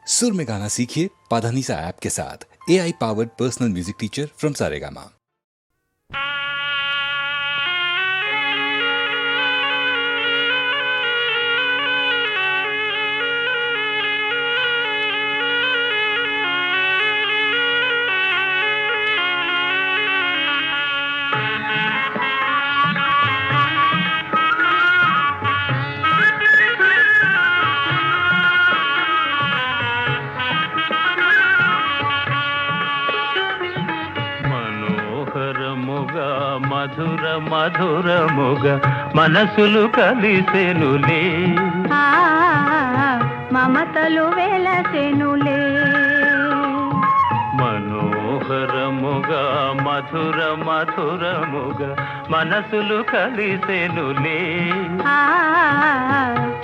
सुर में गाना सीखिए पाधानीसा ऐप के साथ। AI powered personal music teacher from Saregama. మధుర మధురముగ మనసులు కలిసెనులే, మమతలు వెలసెనులే. మనోహరముగా మధుర మధురముగ మనసులు కలిసెనులే,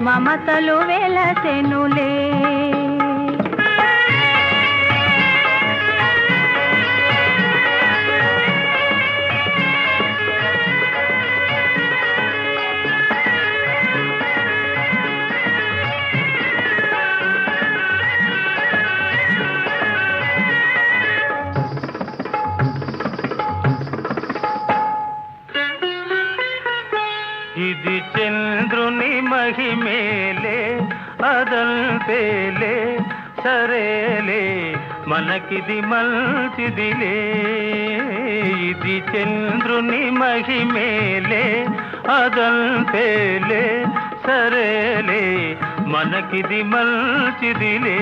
మమతలు వెలసెనులే. ఇది చంద్రుని మహిమేలే అదంతేలే, సరేలే మనకిది మంచిదిలే. ఇది చంద్రుని మహిమేలే అదంతేలే, సరేలే మనకిది మంచిదిలే.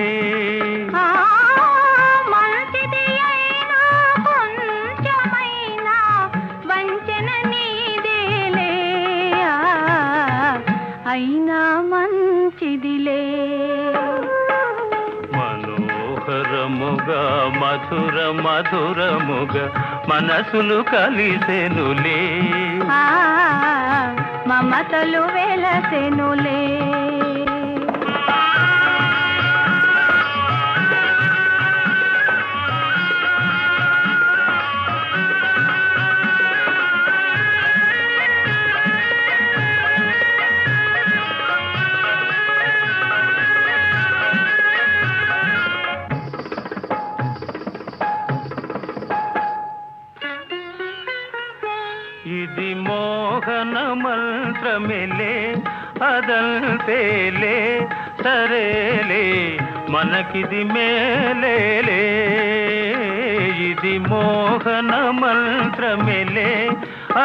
అయినా మంచిదిలే. మనోహరముగా మధుర మధురముగ మనసులు కలిసెనులే, మమతలు వెలసెనులే. ఇది మోహన మంత్రమిలే అదంతేలే, సరేలే మనకిది మేలేలే. ఇది మోహన మంత్రమిలే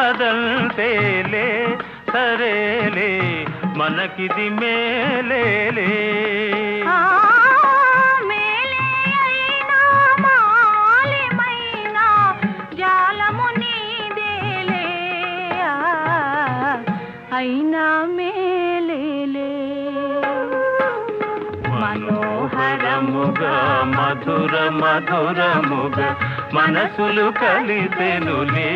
అదంతేలే, సరేలే మనకిది మేలేలే. అయినా మేలేలే. మనోహరముగా మధుర మధురముగ మనసులు కలిసెనులే,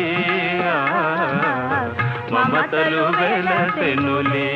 మమతలు వెలసెనులే.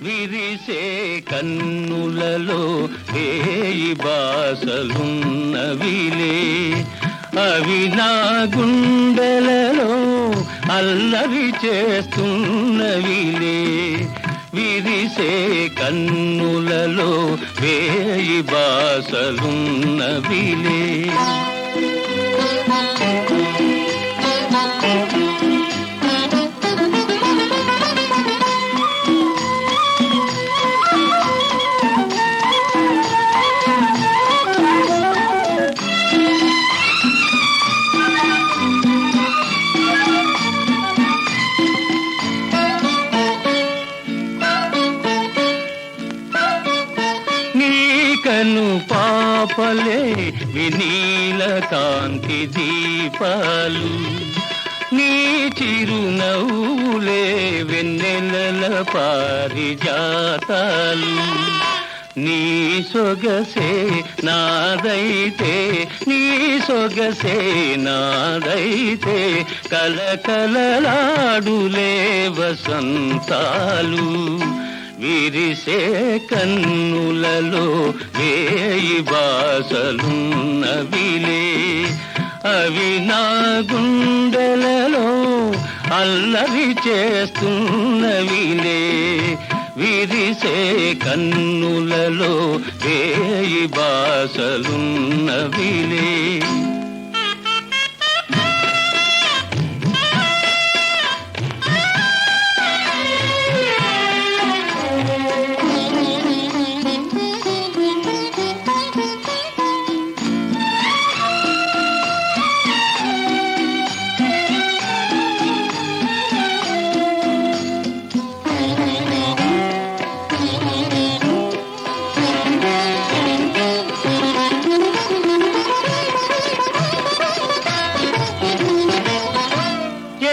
విరిసే కన్నులలో వేయి బాసలున్నవిలే, అవి నా గుండెలలో అల్లరి చేస్తున్నవిలే. విరిసే కన్నులలో వేయి బాసలున్నవిలే. వెను పాపలే వినీల కాంతి దీపాలు, నీ చిరునవ్వులే వెన్నెలల పారిజాతాలు. నీ సొగసే నాదైతే, నీ సొగసే నాదైతే, కలకలలాడులే వసంతాలు. విరిసే కన్నులలో వేయి బాసలున్నవిలే, అవి నా గుండెలలో అల్లరి చేస్తున్నవిలే. విరిసే కన్నులలో వేయి బాసలున్నవిలే.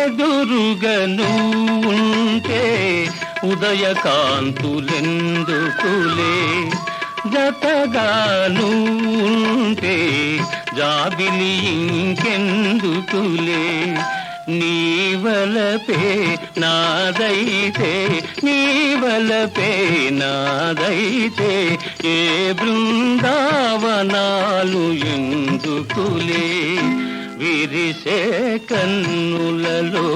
ఎదురుగను ఉంటే ఉదయకాంతులెందుకులే, జతగాను ఉంటే జాబిలి ఇంకెందుకులే. నీవలపే నాదైతే, నీవలపే నాదైతే, ఏ బృందావనాలు ఎందుకులే. విరిసే కన్నులలో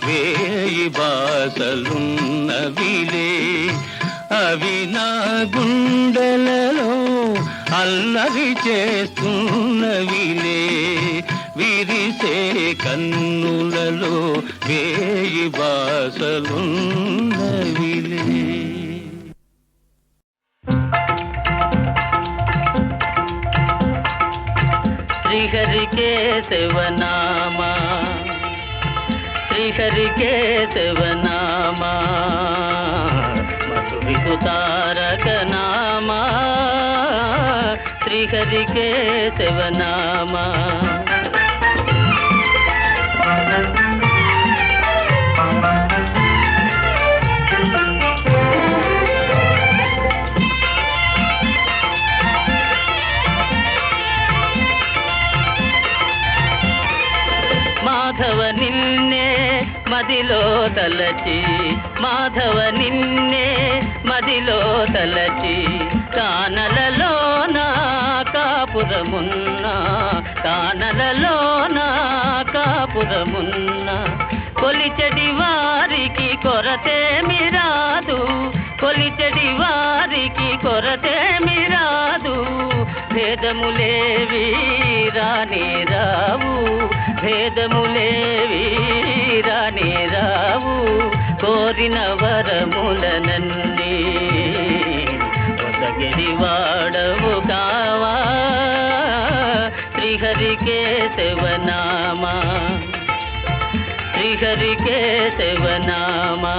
వేయి బాసలున్నవిలే, అవి నా గుండెలలో అల్లరి చేస్తున్నవిలే. విరిసే కన్నులలో వేయి బాసలున్నవిలే. శ్రీహరి కేశవనామా, శ్రీహరి కేశవనామా, మధువిధు తారక నామా, శ్రీహరి కేశవనామా. మాధవ నిన్నే మదిలో తలచి, మాధవ నిన్నే మదిలో తలచి, కానలలోన కాపురమున్న, కానలలోన కాపురమున్న. కొలిచెడి వారికి కొరతేమి రాదు, కొలిచెడి వారికి కొరతేమి రాదు. భేదములేవి రానే రావు, భేదములేవి రానే రావు. కోరిన వరములనన్నీ ఒసగిడి వాడవు కావా, శ్రీహరి కేశవనామా, శ్రీహరి కేశవనామా.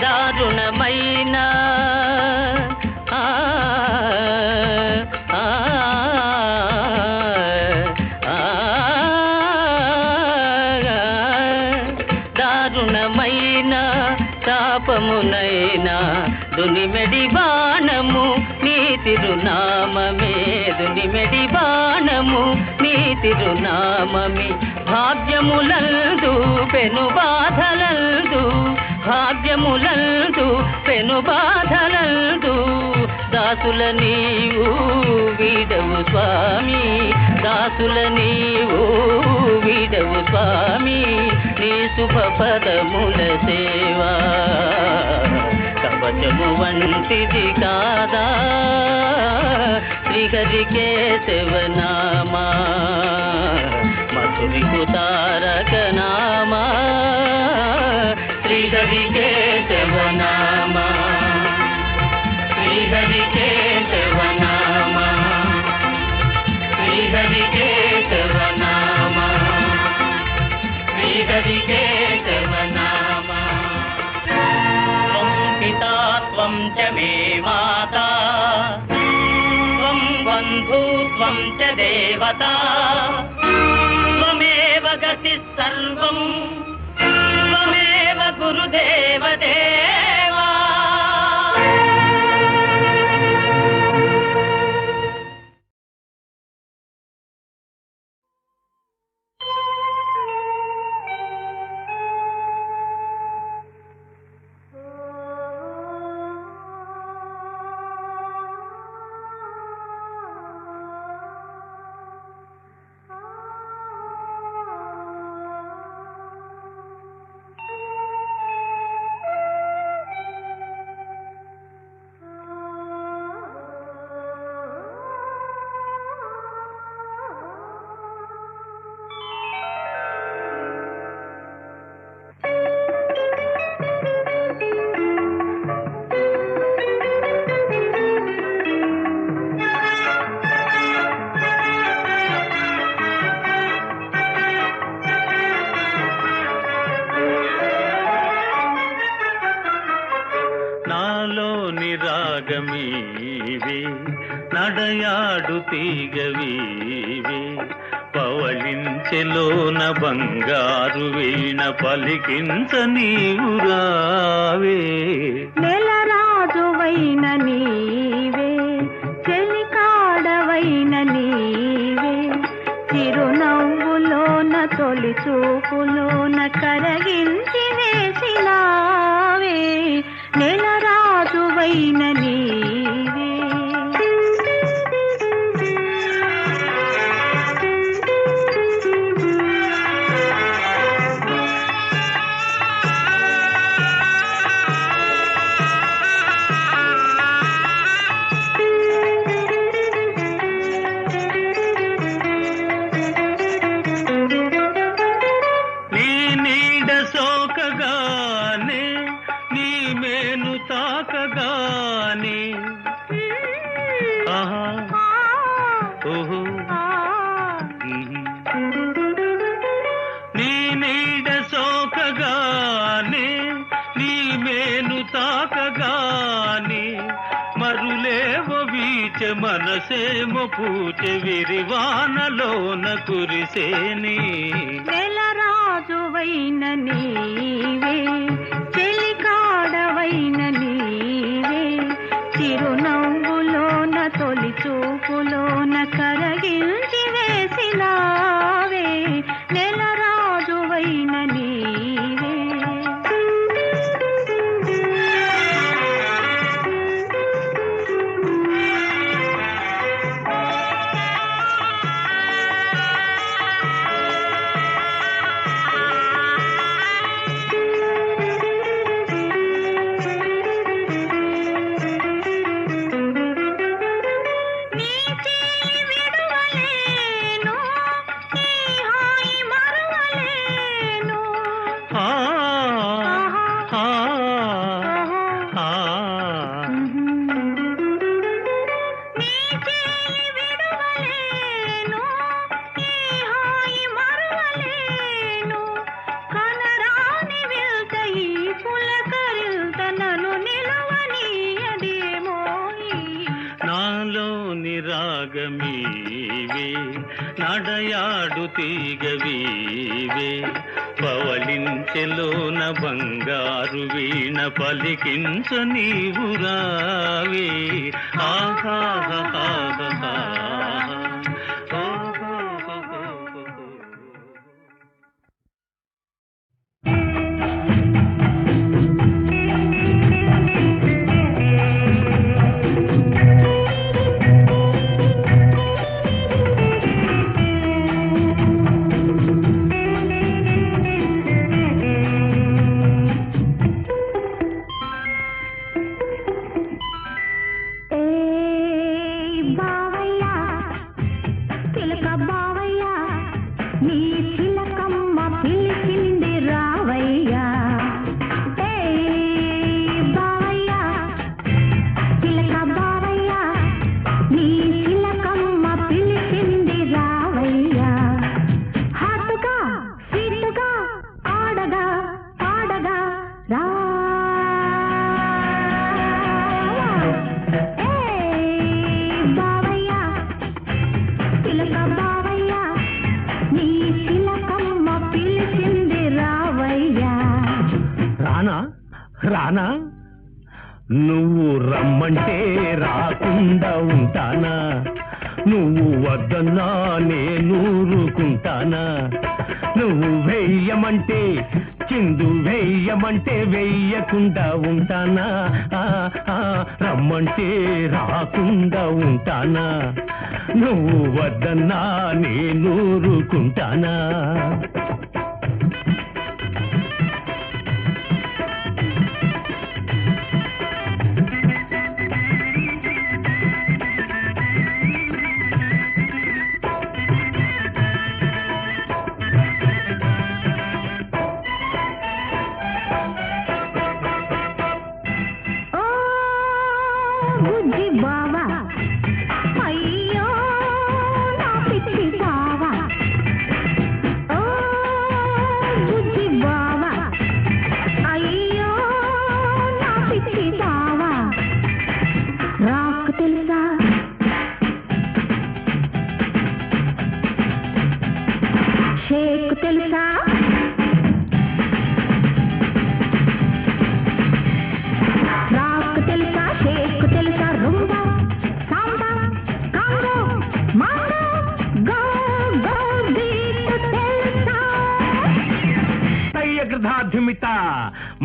దారుణమైన దారుణమైన తాపమునైనా దునిమెడి బాణము నీ తిరునామమే, దునిమెడి బాణము నీ తిరునామమే. భాగ్యములందు పెను బాధలందు, భాగ్యములందు పెను బాధలందు, దాసుల నీవు వీడవు స్వామి, దాసుల నీవు వీడవు స్వామి. నీ శుభ పదముల సేవా కవచము వంటిది కాదా, శ్రీహరి కేశవనామా, మధువిధు తారక నామా, శ్రీహరి కేశవనామా, దేవత త్వమేవ గతి సర్వం త్వమేవ గురుదేవ దేవా. నాలోని రాగమీవే నడయాడు తీగవీవే పవళించెలోన బంగారు వీణ పలికించ నీవు రావే. నెలరాజువైన నీవే చెలికాడవైన నీవే చిరునవ్వులోన తొలి చూపులోన కరగించి వేసినావే. నెలరాజువైన నీవే నీ నీడ సోకగానే నీ మేను తాకగానే ఆహా ఓహో నీ నీడ సోకగానే నీ మేను తాకగానే మరులేవో వీచె మనసేమో పూచె విరివానలోన కురిసేని. నెలరాజువైన నీవే చెలికాడవైన నీవే చిరునవ్వులోన తొలి చూపులోన కరగించి వేసినావే. నెలరాజువైన నీవే రాగమీవే నడయాడు తీగవీవే పవళించెలోన బంగారు వీణ పలికించ నీవు రావే. ఆహా రానా రానా నువ్వు రమ్మంటే రాకుండా ఉంటానా నువ్వు వద్దన్నా నేను ఊరుకుంటానా నువ్వు వెయ్యమంటే చిందు వెయ్యమంటే వెయ్యకుండా ఉంటానా రమ్మంటే రాకుండా ఉంటానా నువ్వు వద్దన్నా నేను ఊరుకుంటానా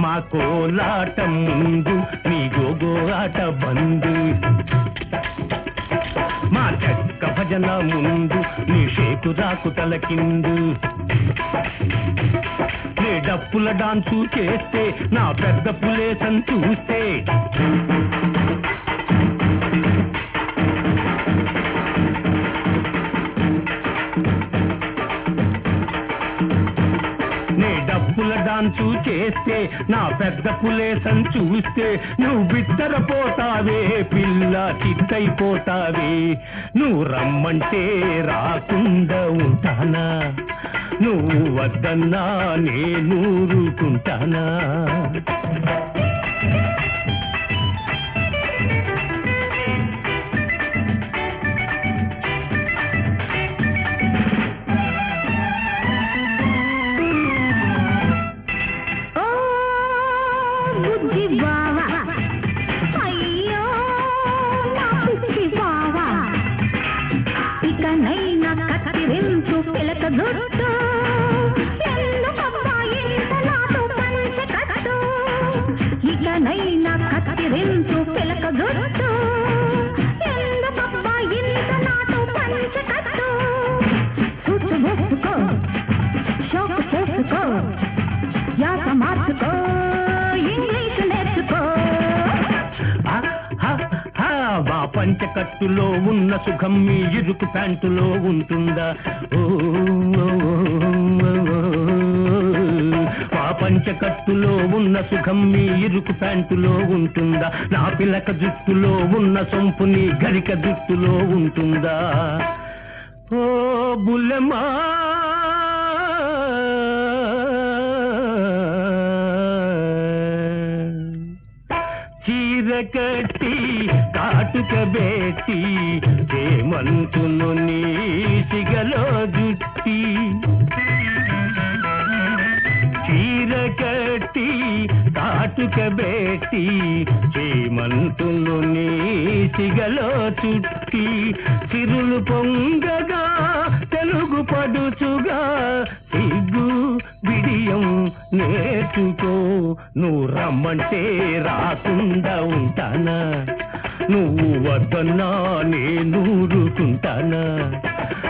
మా కోలాటం ముందు నీ గోగోలాట బందు మా చెక్క భజన ముందు నీ షేకు రాకు తలకిందు నీ డప్పుల డాన్సు చేస్తే నా పెద్ద పులేసం చూస్తే డాన్సు చేస్తే నా పెద్ద పులేసం చూస్తే నువ్వు బిత్తరపోతావే పిల్ల చిత్తైపోతావే నువ్వు రమ్మంటే రాకుండా ఉంటానా నువ్వు వద్దన్నా నేను ఊరుకుంటానా పంచకట్టులో ఉన్న సుఖం మీ ఇరుకు ప్యాంటులో ఉంటుందా మా పంచకట్టులో ఉన్న సుఖం మీ ఇరుకు ప్యాంటులో ఉంటుందా నా పిలక జుట్టులో ఉన్న సొంపు నీ గరిక జుట్టులో ఉంటుందా ఓ బుల్లెమ్మా చీర కట్టి కాటుక బేటి హేమంతును నీ సిగలో జుట్టి చీర కట్టి కాటుక బేటి హేమంతును నీ సిగలో చుట్టి సిరులు పొంగగా తెలుగు పడుచుగా సిగ్గు బిడియం నేర్చుకో నువ్వు రమ్మంటే రాకుండా ఉంటానా నువ్వు వద్దన్నా నేను ఊరుకుంటానా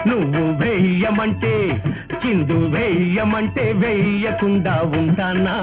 నువ్వు వెయ్యమంటే చిందు వెయ్యమంటే వెయ్యకుండా ఉంటానా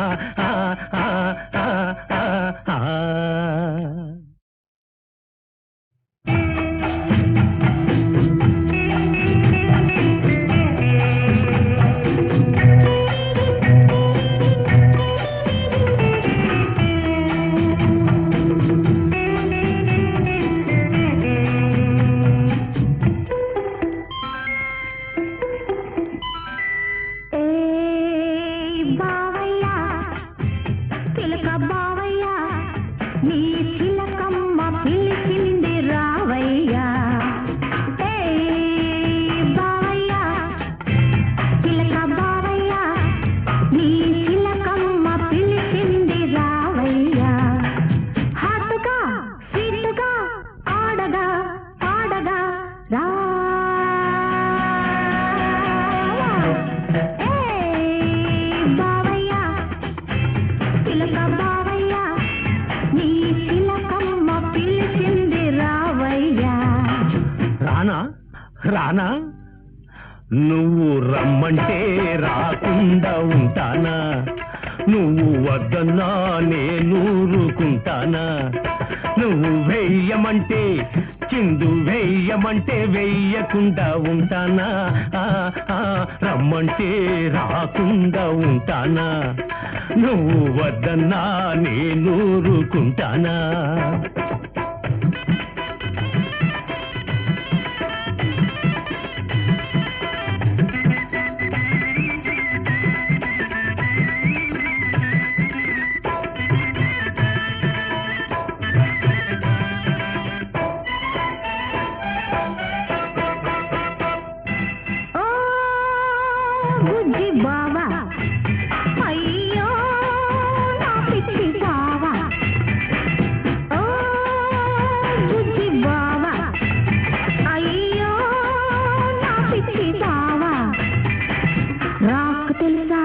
చిలక బావయ్య నీ చిలకమ్మ పిలిచింది చిలక బావయ్య నీ చిలకమ్మ పిలిచింది రావయ్యా. రానా రానా నువ్వు రమ్మంటే రాకుండా ఉంటానా, నువ్వు వద్దన్నా నేనూరుకుంటానా, నువ్వు వెయ్యమంటే చిందు వెయ్యమంటే వెయ్యకుండా ఉంటానా, రమ్మంటే రాకుండా ఉంటానా, నువ్వు వద్దన్నా నేనూరుకుంటానా. బుజ్జి బావా అయ్యో నా పిచ్చి బావా, ఓ బుజ్జి బావా అయ్యో నా పిచ్చి బావా. రాకు తెలుసా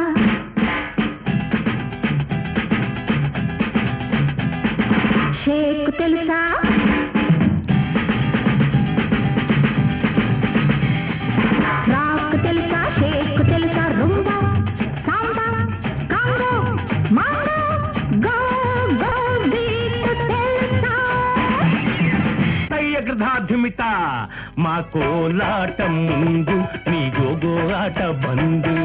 షేకు తెలుసా, రాకు తెలుసా షేకు తెలుసా, rumba samba Congo mango go go beat తెలుసా. తయ్యగ్రధాధిమిత మా కోలాటం ముందు నీ గోగో ఆట బందు,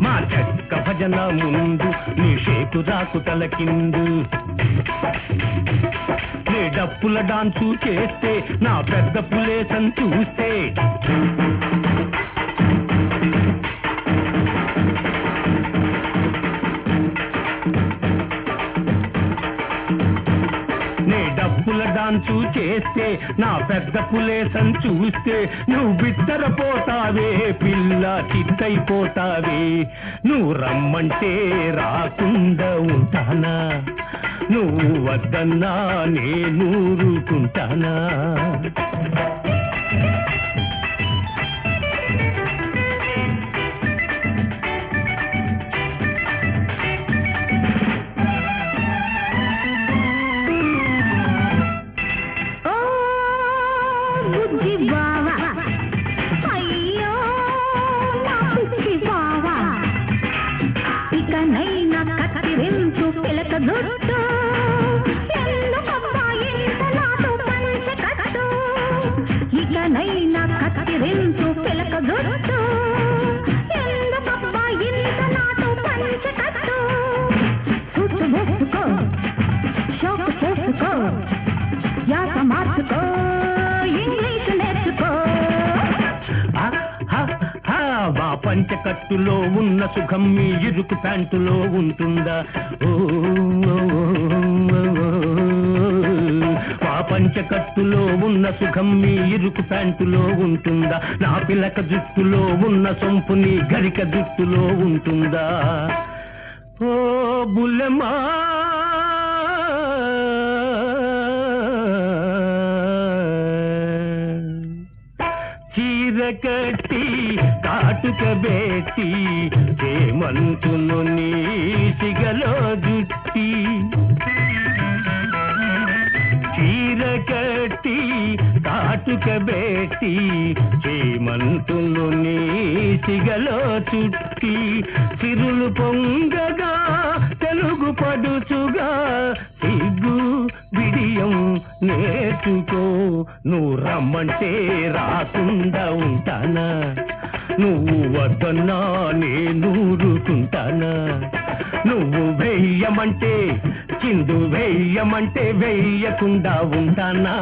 మా చెక్క భజన ముందు నీ షేకు రాకు తలకిందు, నీ డప్పుల డాన్సు చేస్తే నా పెద్ద పులేసం చూస్తే, నీ డప్పుల డాన్సు చేస్తే నా పెద్ద పులేసం చూస్తే నువ్వు బిత్తరపోతావే పిల్ల చిత్తైపోతావే. నువ్వు రమ్మంటే రాకుండా ఉంటానా, నువ్వు వద్దన్నా నేనూరుకుంటానా. ఓ బుజ్జి బావా అయ్యో నా పిచ్చి బావా, ఇకనైనా కత్తిరించు పిలక జుట్టు, ఎందుకబ్బా ఇంత నాటు పంచె కట్టు, ఇకనైనా కత్తిరించు పిలక జుట్టు, ఎందుకబ్బా ఇంత నాటు పంచె కట్టు. సుట్టు వేసుకో షోకు చేసుకో యాస మార్చుకో ఇంగ్లీష్ నేర్చుకో. మా పంచకట్టులో ఉన్న సుఖం మీ ఇరుకు ప్యాంటులో ఉంటుందా, ఓ మా పంచకట్టులో ఉన్న సుఖం మీ ఇరుకు ప్యాంటులో ఉంటుందా, నా పిలక జుట్టులో ఉన్న సొంపు నీ గరిక జుట్టులో ఉంటుందా. ఓ బుల్లెమ్మా చీర కట్టి కాటుక బేటి హేమంతును నీ సిగలో జుట్టి, చీర కట్టి కాటుక బేటి హేమంతును నీ సిగలో చుట్టి, సిరులు పొంగగా తెలుగు పడుచుగా సిగ్గు బిడియం నేర్చుకో. నువ్వు రమ్మంటే రాకుండా ఉంటానా, నువ్వు వద్దన్నా నేనూరుకుంటానా, నువ్వు వెయ్యమంటే చిందు వెయ్యమంటే వెయ్యకుండా ఉంటానా.